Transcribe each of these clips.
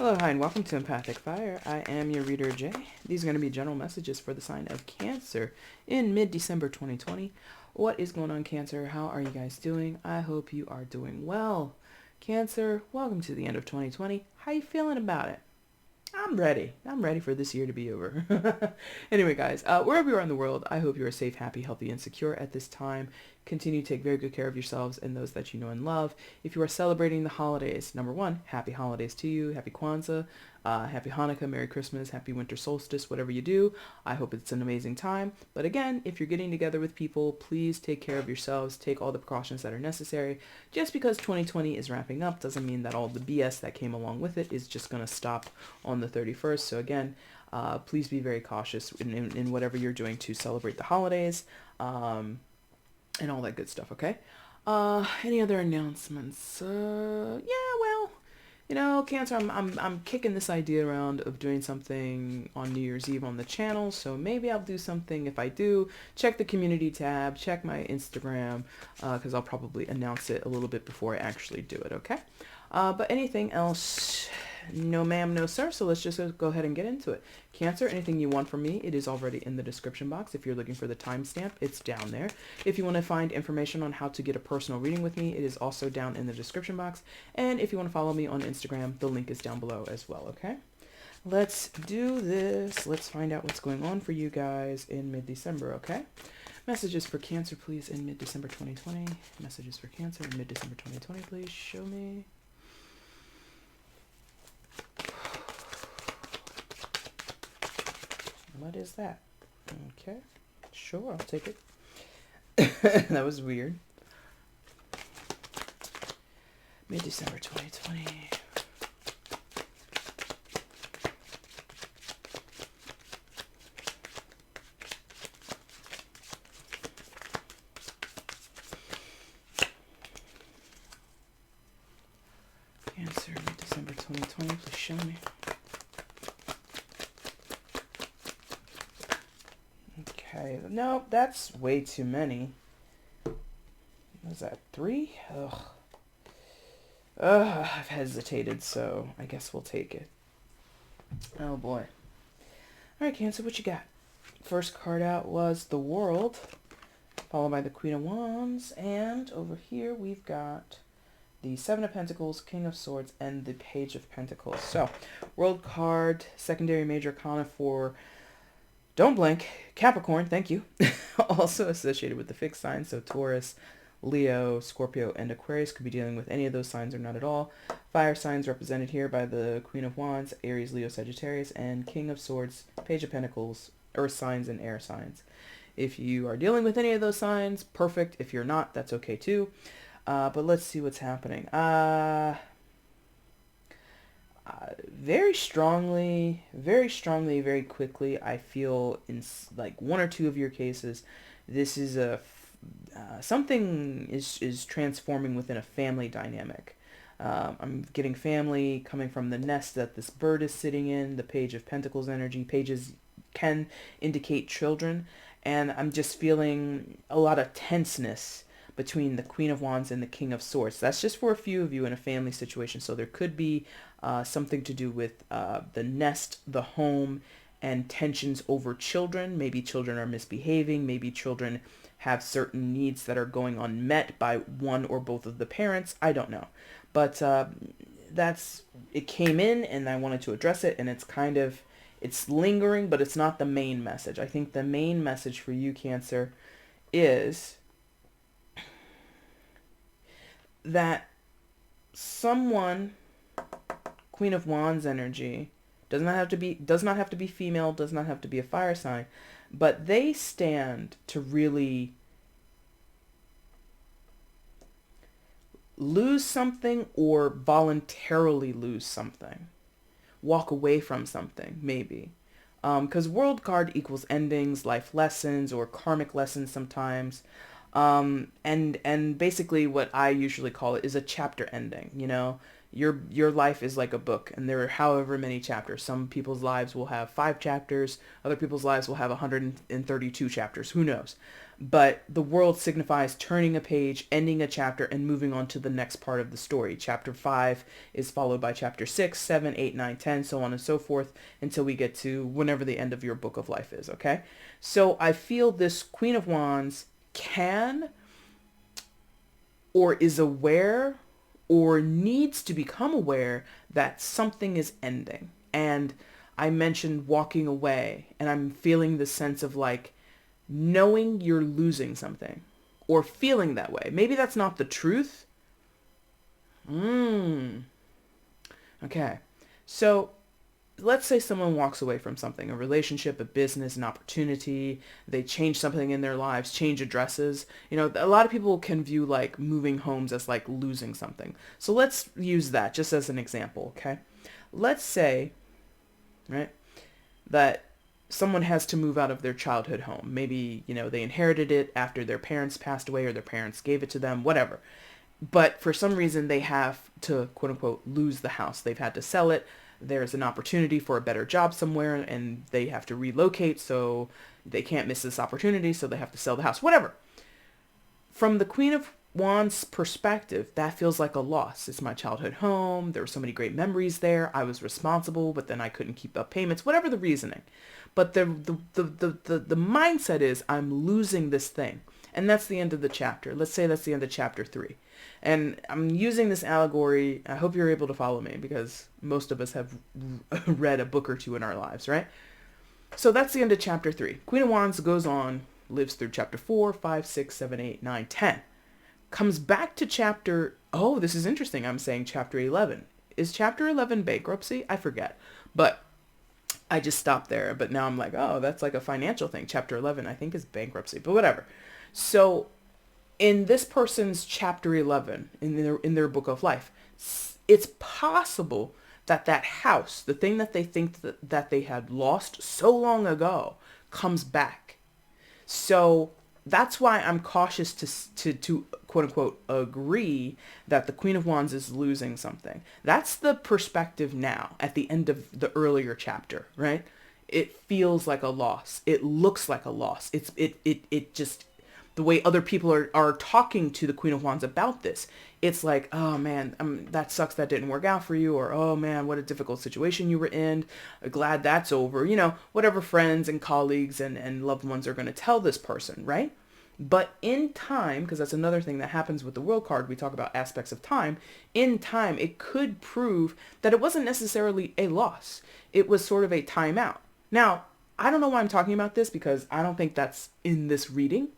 Hello, hi, and welcome to Empathic Fire. I am your reader, Jay. These are going to be general messages for the sign of Cancer in mid-December 2020. What is going on, Cancer? How are you guys doing? I hope you are doing well. Cancer, welcome to the end of 2020. How you feeling about it? I'm ready. I'm ready for this year to be over. Anyway, guys, wherever you are in the world, I hope you are safe, happy, healthy, and secure at this time. Continue to take very good care of yourselves and those that you know and love. If you are celebrating the holidays, number one, happy holidays to you. Happy Kwanzaa, happy Hanukkah, Merry Christmas, happy winter solstice, whatever you do. I hope it's an amazing time. But again, if you're getting together with people, please take care of yourselves. Take all the precautions that are necessary. Just because 2020 is wrapping up doesn't mean that all the BS that came along with it is just going to stop on the 31st. So again, please be very cautious in whatever you're doing to celebrate the holidays and all that good stuff, okay? Any other announcements? Yeah, well, Cancer, I'm kicking this idea around of doing something on New Year's Eve on the channel, so maybe I'll do something. If I do, check the community tab, check my Instagram, because I'll probably announce it a little bit before I actually do it, okay? But anything else? No ma'am, no sir, so let's just go ahead and get into it. Cancer, anything you want from me, it is already in the description box. If you're looking for the timestamp, it's down there. If you want to find information on how to get a personal reading with me, it is also down in the description box. And if you want to follow me on Instagram, the link is down below as well, okay? Let's do this. Let's find out what's going on for you guys in mid-December, okay? Messages for Cancer, please, in mid-December 2020. Messages for Cancer in mid-December 2020, please. Show me. What is that? Okay. Sure, I'll take it. That was weird. Mid-December 2020. Cancer, mid-December 2020. Please show me. Okay, no, that's way too many. Was that 3? Ugh. I've hesitated, so I guess we'll take it. Oh boy. Alright, Cancer, what you got? First card out was the World, followed by the Queen of Wands, and over here we've got the Seven of Pentacles, King of Swords, and the Page of Pentacles. So, World card, secondary major arcana for, don't blink, Capricorn, thank you. Also associated with the fixed signs, so Taurus, Leo, Scorpio, and Aquarius could be dealing with any of those signs or not at all. Fire signs represented here by the Queen of Wands, Aries, Leo, Sagittarius, and King of Swords, Page of Pentacles, Earth signs, and air signs. If you are dealing with any of those signs, perfect. If you're not, that's okay too. But let's see what's happening. Very strongly, very quickly, I feel in like one or two of your cases, this is something is transforming within a family dynamic. I'm getting family coming from the nest that this bird is sitting in, the Page of Pentacles energy. Pages can indicate children, and I'm just feeling a lot of tenseness between the Queen of Wands and the King of Swords. That's just for a few of you in a family situation. So there could be something to do with the nest, the home, and tensions over children. Maybe children are misbehaving. Maybe children have certain needs that are going unmet by one or both of the parents. I don't know. But it came in and I wanted to address it, and it's lingering, but it's not the main message. I think the main message for you, Cancer, is that someone, Queen of Wands energy, does not have to be female, does not have to be a fire sign, but they stand to really lose something or voluntarily lose something. Walk away from something, maybe. Because World card equals endings, life lessons, or karmic lessons sometimes. And basically what I usually call it is a chapter ending, Your life is like a book, and there are however many chapters. Some people's lives will have 5 chapters, other people's lives will have 132 chapters, who knows. But the world signifies turning a page, ending a chapter, and moving on to the next part of the story. Chapter 5 is followed by chapter 6, 7, 8, 9, 10, so on and so forth, until we get to whenever the end of your book of life is, okay? So I feel this Queen of Wands can or is aware or needs to become aware that something is ending. And I mentioned walking away, and I'm feeling the sense of like knowing you're losing something or feeling that way. Maybe that's not the truth. Okay. So let's say someone walks away from something, a relationship, a business, an opportunity. They change something in their lives, change addresses. You know, a lot of people can view like moving homes as like losing something. So let's use that just as an example, okay? Let's say, right, that someone has to move out of their childhood home. Maybe, you know, they inherited it after their parents passed away or their parents gave it to them, whatever. But for some reason they have to, quote unquote, lose the house. They've had to sell it. There's an opportunity for a better job somewhere, and they have to relocate, so they can't miss this opportunity, so they have to sell the house, whatever. From the Queen of Wands perspective, that feels like a loss. It's my childhood home. There were so many great memories there. I was responsible, but then I couldn't keep up payments, whatever the reasoning. But the mindset is I'm losing this thing. And that's the end of the chapter. Let's say that's the end of chapter 3. And I'm using this allegory. I hope you're able to follow me, because most of us have read a book or two in our lives, right? So that's the end of chapter 3. Queen of Wands goes on, lives through chapter 4, 5, 6, 7, 8, 9, 10. Comes back to chapter, oh, this is interesting. I'm saying chapter 11. Is chapter 11 bankruptcy? I forget. But I just stopped there. But now I'm like, oh, that's like a financial thing. Chapter 11, I think, is bankruptcy, but whatever. So in this person's chapter 11, in their book of life, it's possible that that house, the thing that they think that they had lost so long ago, comes back. So that's why I'm cautious to quote unquote agree that the Queen of Wands is losing something. That's the perspective now at the end of the earlier chapter, right? It feels like a loss. It looks like a loss. It just, the way other people are talking to the Queen of Wands about this, it's like, oh man, that sucks that didn't work out for you, or oh man, what a difficult situation you were in. Glad that's over. You know, whatever friends and colleagues and loved ones are going to tell this person, right? But in time, because that's another thing that happens with the World card, we talk about aspects of time. In time, it could prove that it wasn't necessarily a loss. It was sort of a timeout. Now, I don't know why I'm talking about this, because I don't think that's in this reading.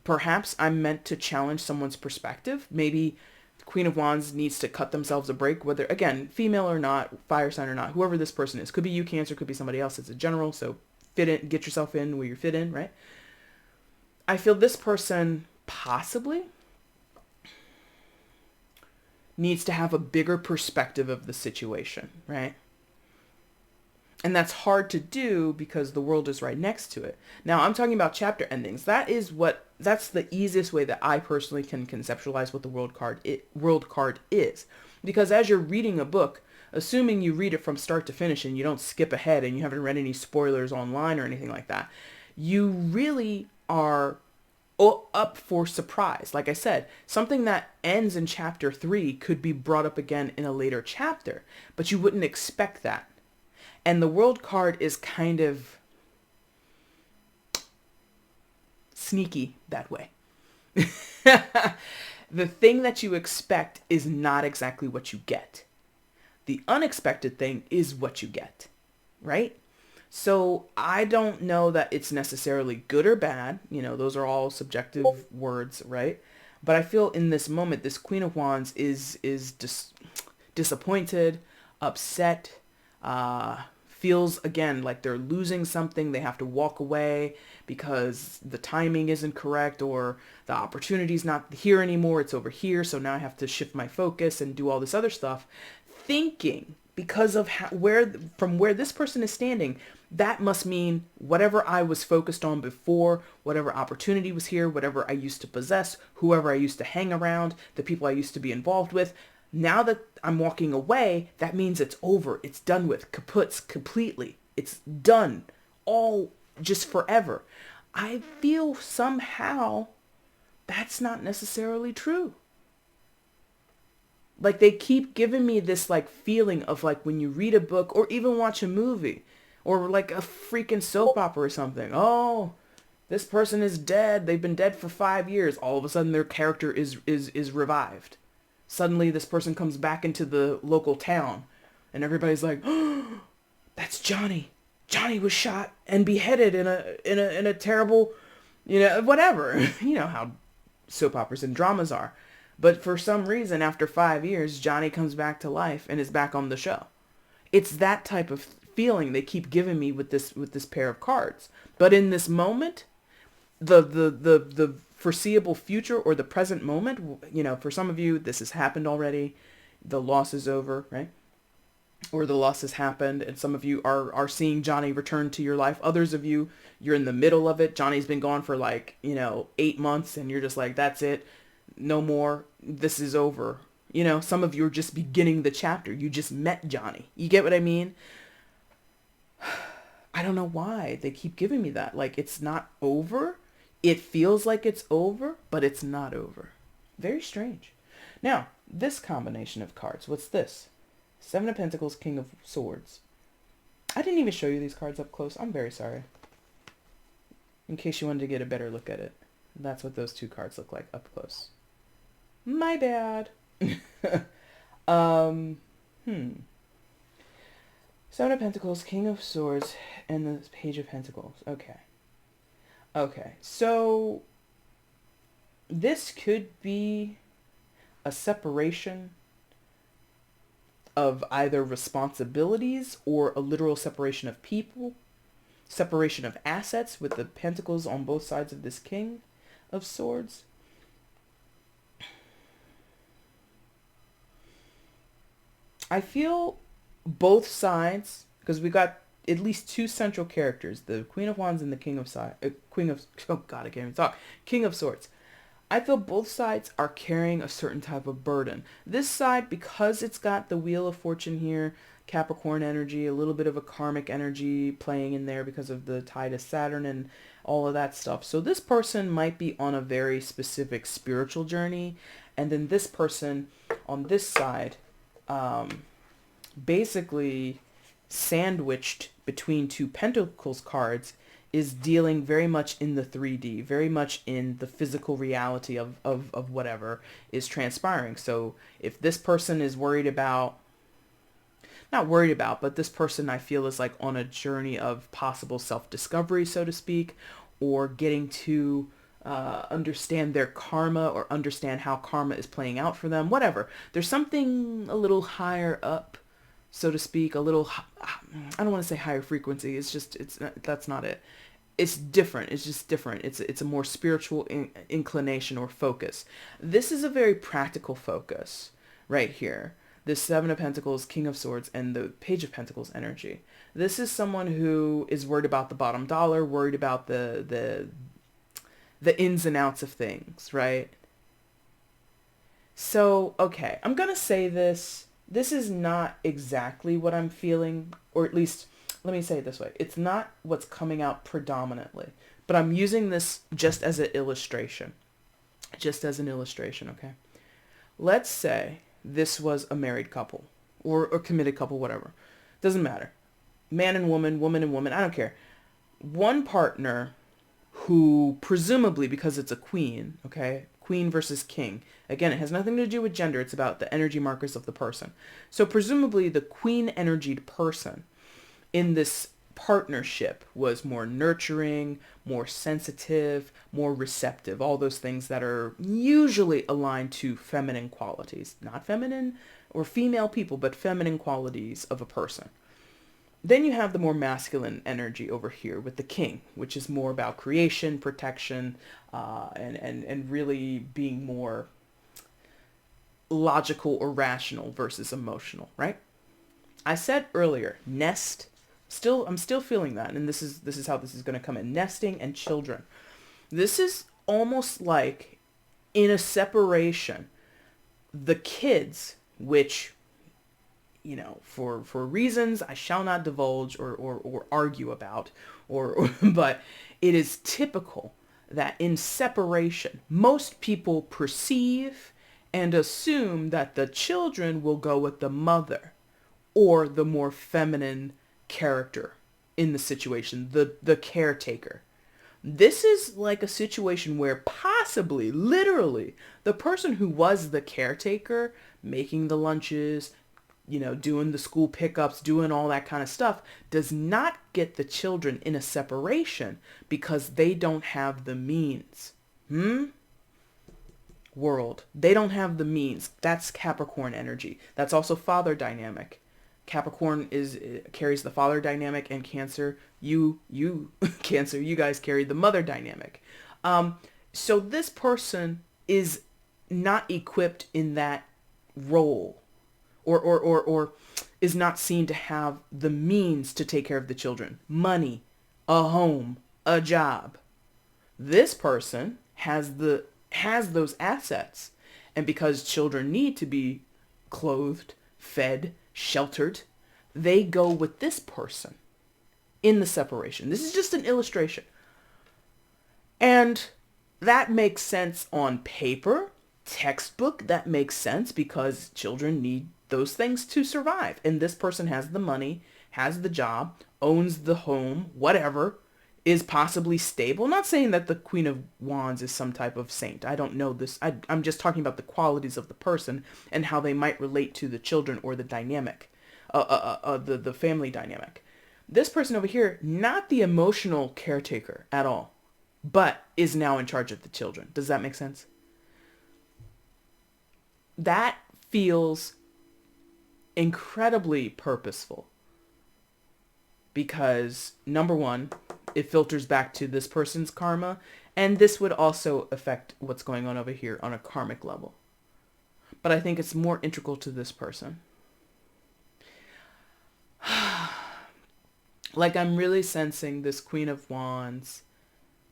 Perhaps I'm meant to challenge someone's perspective. Maybe the Queen of Wands needs to cut themselves a break, whether, again, female or not, fire sign or not, whoever this person is. Could be you, Cancer, could be somebody else. It's a general, so fit in, get yourself in where you fit in, right? I feel this person possibly needs to have a bigger perspective of the situation, right? And that's hard to do because the world is right next to it. Now, I'm talking about chapter endings. That's the easiest way that I personally can conceptualize what the world card is. Because as you're reading a book, assuming you read it from start to finish and you don't skip ahead and you haven't read any spoilers online or anything like that, you really are up for surprise. Like I said, something that ends in chapter 3 could be brought up again in a later chapter, but you wouldn't expect that. And the World card is kind of sneaky that way. The thing that you expect is not exactly what you get. The unexpected thing is what you get, right? So I don't know that it's necessarily good or bad. You know, those are all subjective words, right? But I feel in this moment, this Queen of Wands is disappointed, upset, feels again like they're losing something. They have to walk away because the timing isn't correct, or the opportunity's not here anymore. It's over here. So now I have to shift my focus and do all this other stuff, thinking because of from where this person is standing, that must mean whatever I was focused on before, whatever opportunity was here, whatever I used to possess, whoever I used to hang around, the people I used to be involved with, Now that I'm walking away, that means it's over. It's done with. Kaputs completely. It's done. All just forever. I feel somehow that's not necessarily true. Like they keep giving me this like feeling of like when you read a book or even watch a movie or like a freaking soap opera or something. Oh, this person is dead. They've been dead for 5 years. All of a sudden their character is revived. Suddenly this person comes back into the local town and everybody's like, "Oh, that's Johnny. Johnny was shot and beheaded in a terrible, whatever." You know how soap operas and dramas are. But for some reason, after 5 years, Johnny comes back to life and is back on the show. It's that type of feeling they keep giving me with this pair of cards. But in this moment, the foreseeable future or the present moment, for some of you, this has happened already. The loss is over, right? Or the loss has happened, and some of you are seeing Johnny return to your life. Others of you, you're in the middle of it. Johnny's been gone for 8 months, and you're just like, that's it. No more. This is over. Some of you are just beginning the chapter. You just met Johnny. You get what I mean? I don't know why they keep giving me that. Like, it's not over. It feels like it's over, but it's not over. Very strange. Now, this combination of cards. What's this? Seven of Pentacles, King of Swords. I didn't even show you these cards up close. I'm very sorry. In case you wanted to get a better look at it. That's what those two cards look like up close. My bad. Seven of Pentacles, King of Swords, and the Page of Pentacles. Okay. So this could be a separation of either responsibilities or a literal separation of people, separation of assets with the pentacles on both sides of this King of Swords. I feel both sides, because we got at least two central characters, the Queen of Wands and the King of Swords. I feel both sides are carrying a certain type of burden. This side, because it's got the Wheel of Fortune here, Capricorn energy, a little bit of a karmic energy playing in there because of the tie to Saturn and all of that stuff. So this person might be on a very specific spiritual journey. And then this person on this side, basically sandwiched between two Pentacles cards, is dealing very much in the 3D, very much in the physical reality of whatever is transpiring. So if this person is but this person I feel is like on a journey of possible self-discovery, so to speak, or getting to understand their karma or understand how karma is playing out for them, whatever. There's something a little higher up, so to speak, I don't want to say higher frequency. That's not it. It's different. It's just different. It's a more spiritual inclination or focus. This is a very practical focus right here. This Seven of Pentacles, King of Swords, and the Page of Pentacles energy. This is someone who is worried about the bottom dollar, worried about the ins and outs of things, right? So, okay, I'm going to say this. This is not exactly what I'm feeling, or at least, let me say it this way. It's not what's coming out predominantly, but I'm using this just as an illustration. Just as an illustration, okay? Let's say this was a married couple, or committed couple, whatever. Doesn't matter. Man and woman, woman and woman, I don't care. One partner who presumably, because it's a queen, okay? Queen versus king. Again, it has nothing to do with gender. It's about the energy markers of the person. So presumably the queen energied person in this partnership was more nurturing, more sensitive, more receptive, all those things that are usually aligned to feminine qualities. Not feminine or female people, but feminine qualities of a person. Then you have the more masculine energy over here with the king, which is more about creation, protection, and really being more logical or rational versus emotional, right? I said earlier, nest. I'm still feeling that, and this is how this is going to come in. Nesting and children. This is almost like in a separation, the kids which, you know, for reasons I shall not divulge or argue about, but it is typical that in separation, most people perceive and assume that the children will go with the mother or the more feminine character in the situation, the caretaker. This is like a situation where possibly, literally, the person who was the caretaker, making the lunches, you know, doing the school pickups, doing all that kind of stuff, does not get the children in a separation because they don't have the means. World. They don't have the means. That's Capricorn energy. That's also father dynamic. Capricorn carries the father dynamic, and Cancer, you Cancer, you guys carry the mother dynamic. So this person is not equipped in that role, or is not seen to have the means to take care of the children. Money, a home, a job. This person has those assets, and because children need to be clothed, fed, sheltered, they go with this person in the separation. This is just an illustration. And that makes sense on paper, textbook, that makes sense because children need those things to survive. And this person has the money, has the job, owns the home, whatever, is possibly stable. I'm not saying that the Queen of Wands is some type of saint. I don't know this. I'm just talking about the qualities of the person and how they might relate to the children or the dynamic, the family dynamic. This person over here, not the emotional caretaker at all, but is now in charge of the children. Does that make sense? That feels incredibly purposeful because, number one, it filters back to this person's karma, and this would also affect what's going on over here on a karmic level. But I think it's more integral to this person. Like, I'm really sensing this Queen of Wands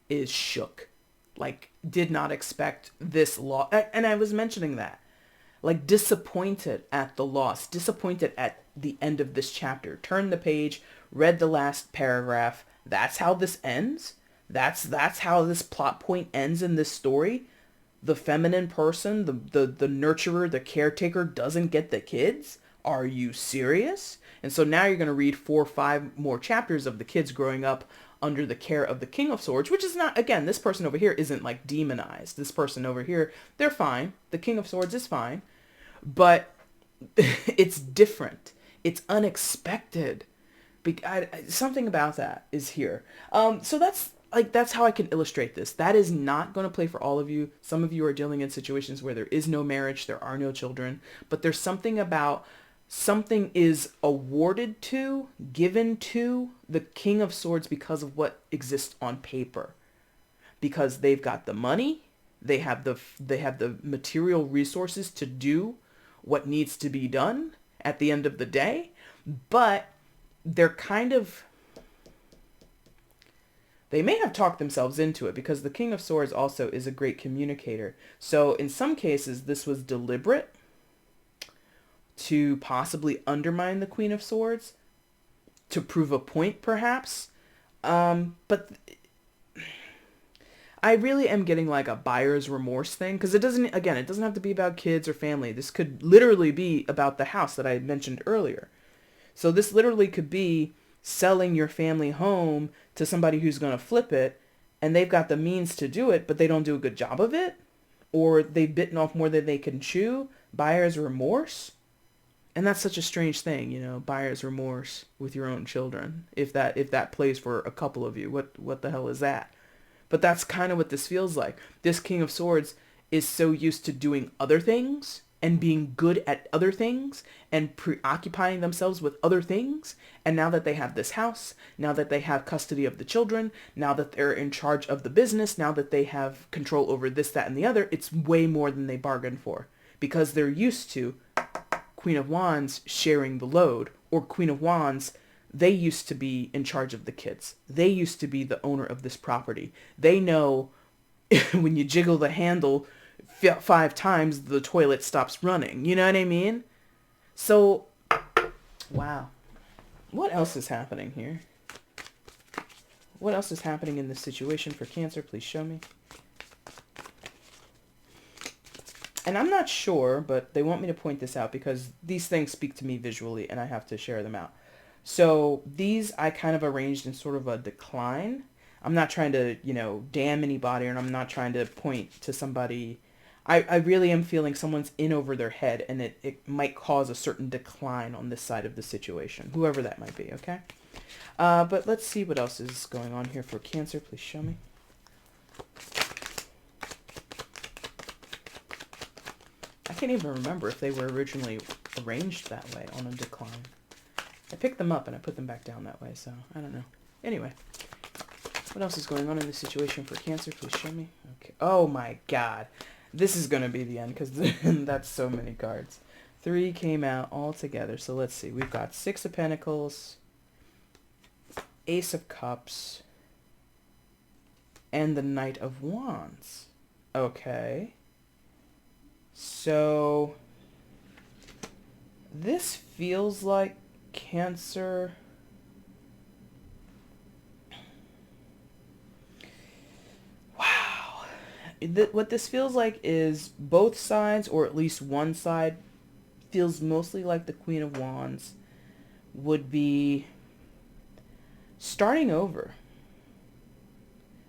is shook. Like, did not expect this loss. And I was mentioning that. Like, disappointed at the loss. Disappointed at the end of this chapter. Turned the page, read the last paragraph. That's how this ends? That's how this plot point ends in this story? The feminine person, the nurturer, the caretaker doesn't get the kids? Are you serious? And so now you're going to read 4 or 5 more chapters of the kids growing up under the care of the King of Swords, which is not, again, this person over here isn't like demonized. This person over here, they're fine. The King of Swords is fine. But it's different. It's unexpected. Something about that is here. So that's how I can illustrate this. That is not going to play for all of you. Some of you are dealing in situations where there is no marriage, there are no children, but there's something about something is awarded to, given to the King of Swords because of what exists on paper. Because they've got the money, they have the material resources to do what needs to be done at the end of the day, but they're they may have talked themselves into it because the King of Swords also is a great communicator. So in some cases, this was deliberate to possibly undermine the Queen of Swords, to prove a point perhaps. But I really am getting like a buyer's remorse thing because it doesn't have to be about kids or family. This could literally be about the house that I mentioned earlier. So this literally could be selling your family home to somebody who's going to flip it, and they've got the means to do it, but they don't do a good job of it, or they've bitten off more than they can chew. Buyer's remorse. And that's such a strange thing, you know, buyer's remorse with your own children. If that plays for a couple of you, what the hell is that? But that's kind of what this feels like. This King of Swords is so used to doing other things and being good at other things and preoccupying themselves with other things. And now that they have this house, now that they have custody of the children, now that they're in charge of the business, now that they have control over this, that, and the other, it's way more than they bargained for because they're used to Queen of Wands sharing the load, or Queen of Wands, they used to be in charge of the kids. They used to be the owner of this property. They know when you jiggle the handle 5 times, the toilet stops running. You know what I mean? So, wow. What else is happening here? What else is happening in this situation for Cancer? Please show me. And I'm not sure, but they want me to point this out because these things speak to me visually and I have to share them out. So these I kind of arranged in sort of a decline. I'm not trying to, damn anybody, and I'm not trying to point to somebody. I really am feeling someone's in over their head, and it might cause a certain decline on this side of the situation, whoever that might be, okay? But let's see what else is going on here for Cancer. Please show me. I can't even remember if they were originally arranged that way on a decline. I picked them up and I put them back down that way, so I don't know. Anyway, what else is going on in this situation for Cancer? Please show me. Okay. Oh my God. This is going to be the end because that's so many cards. 3 came out all together. So let's see. We've got 6 of Pentacles, Ace of Cups, and the Knight of Wands. Okay. So this feels like Cancer. Wow. What this feels like is both sides, or at least one side, feels mostly like the Queen of Wands would be starting over.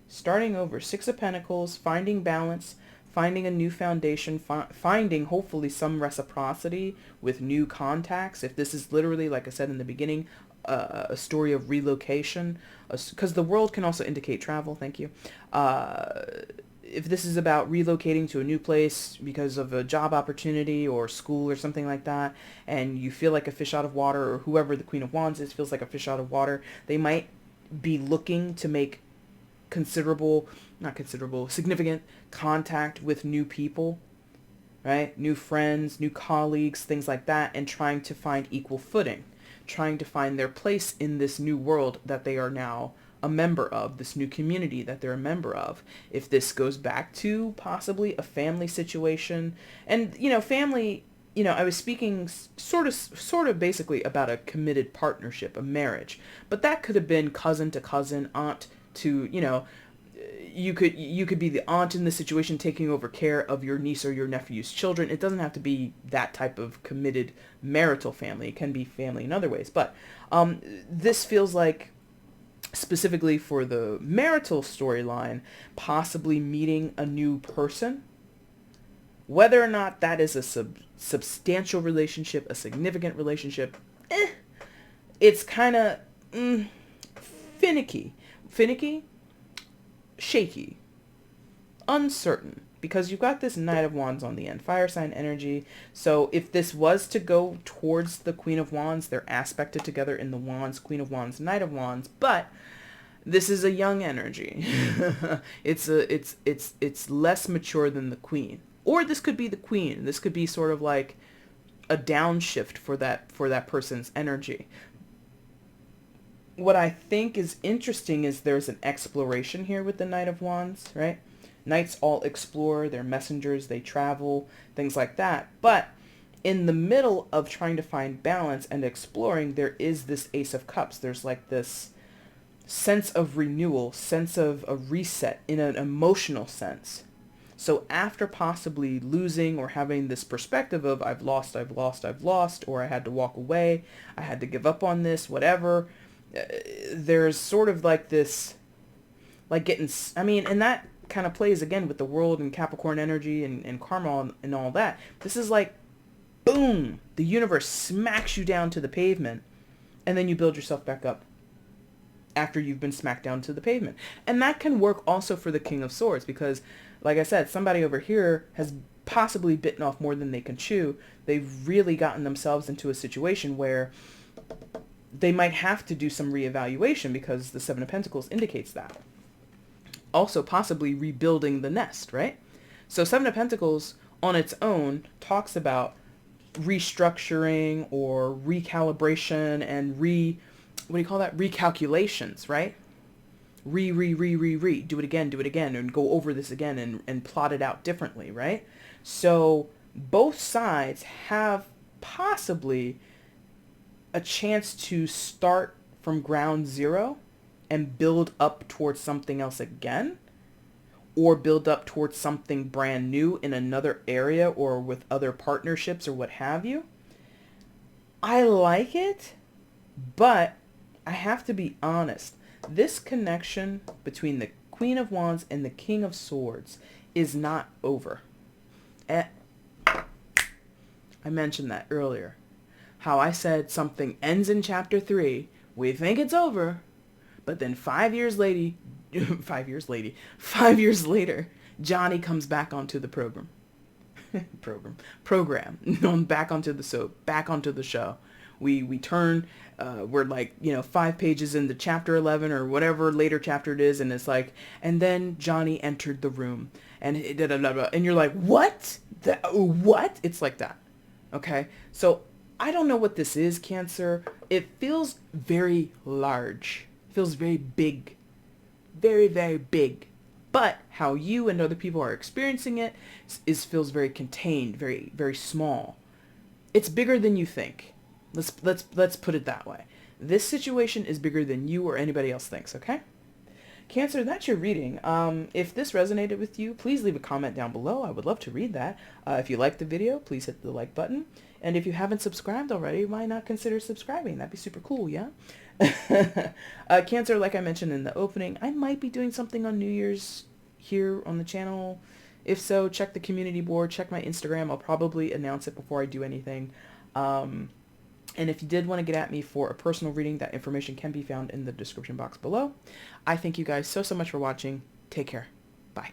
Starting over. 6 of Pentacles, finding balance, finding a new foundation, finding hopefully some reciprocity with new contacts. If this is literally, like I said in the beginning, a story of relocation, because the world can also indicate travel, thank you. If this is about relocating to a new place because of a job opportunity or school or something like that, and you feel like a fish out of water, or whoever the Queen of Wands is feels like a fish out of water, they might be looking to make significant contact with new people, right? New friends, new colleagues, things like that, and trying to find equal footing, trying to find their place in this new world that they are now a member of, this new community that they're a member of. If this goes back to possibly a family situation, and, family, I was speaking sort of basically about a committed partnership, a marriage, but that could have been cousin to cousin, aunt to, you could be the aunt in the situation taking over care of your niece or your nephew's children. It doesn't have to be that type of committed marital family. It can be family in other ways. But this feels like, specifically for the marital storyline, possibly meeting a new person. Whether or not that is a substantial relationship, a significant relationship, it's kind of finicky, shaky, uncertain, because you've got this Knight of Wands on the end, fire sign energy. So if this was to go towards the Queen of Wands, they're aspected together in the Wands, Queen of Wands, Knight of Wands, but this is a young energy. It's less mature than the Queen. Or this could be the Queen. This could be sort of like a downshift for that person's energy. What I think is interesting is there's an exploration here with the Knight of Wands, right? Knights all explore, they're messengers, they travel, things like that. But in the middle of trying to find balance and exploring, there is this Ace of Cups. There's like this sense of renewal, sense of a reset in an emotional sense. So after possibly losing or having this perspective of I've lost, or I had to walk away, I had to give up on this, whatever, there's sort of like this, like getting, and that kind of plays again with the world and Capricorn energy and karma and all that. This is like, boom, the universe smacks you down to the pavement, and then you build yourself back up after you've been smacked down to the pavement. And that can work also for the King of Swords, because like I said, somebody over here has possibly bitten off more than they can chew. They've really gotten themselves into a situation where they might have to do some reevaluation, because the Seven of Pentacles indicates that. Also possibly rebuilding the nest, right? So Seven of Pentacles on its own talks about restructuring or recalibration and recalculations, right? Do it again, and go over this again and plot it out differently, right? So both sides have possibly a chance to start from ground zero and build up towards something else again, or build up towards something brand new in another area or with other partnerships or what have you. I like it, but I have to be honest. This connection between the Queen of Wands and the King of Swords is not over. I mentioned that earlier. How I said something ends in chapter 3. We think it's over. But then 5 years later, 5 years later, Johnny comes back onto the program. Back onto the show. We turn, we're like, 5 pages into chapter 11 or whatever later chapter it is, and it's like, and then Johnny entered the room, and and you're like, what? What? It's like that. Okay? So I don't know what this is, Cancer. It feels very large. It feels very big. Very, very big. But how you and other people are experiencing it feels very contained, very, very small. It's bigger than you think. Let's put it that way. This situation is bigger than you or anybody else thinks, okay? Cancer, that's your reading. If this resonated with you, please leave a comment down below. I would love to read that. If you liked the video, please hit the like button. And if you haven't subscribed already, why not consider subscribing? That'd be super cool, yeah? Cancer, like I mentioned in the opening, I might be doing something on New Year's here on the channel. If so, check the community board, check my Instagram. I'll probably announce it before I do anything. And if you did want to get at me for a personal reading, that information can be found in the description box below. I thank you guys so much for watching. Take care. Bye.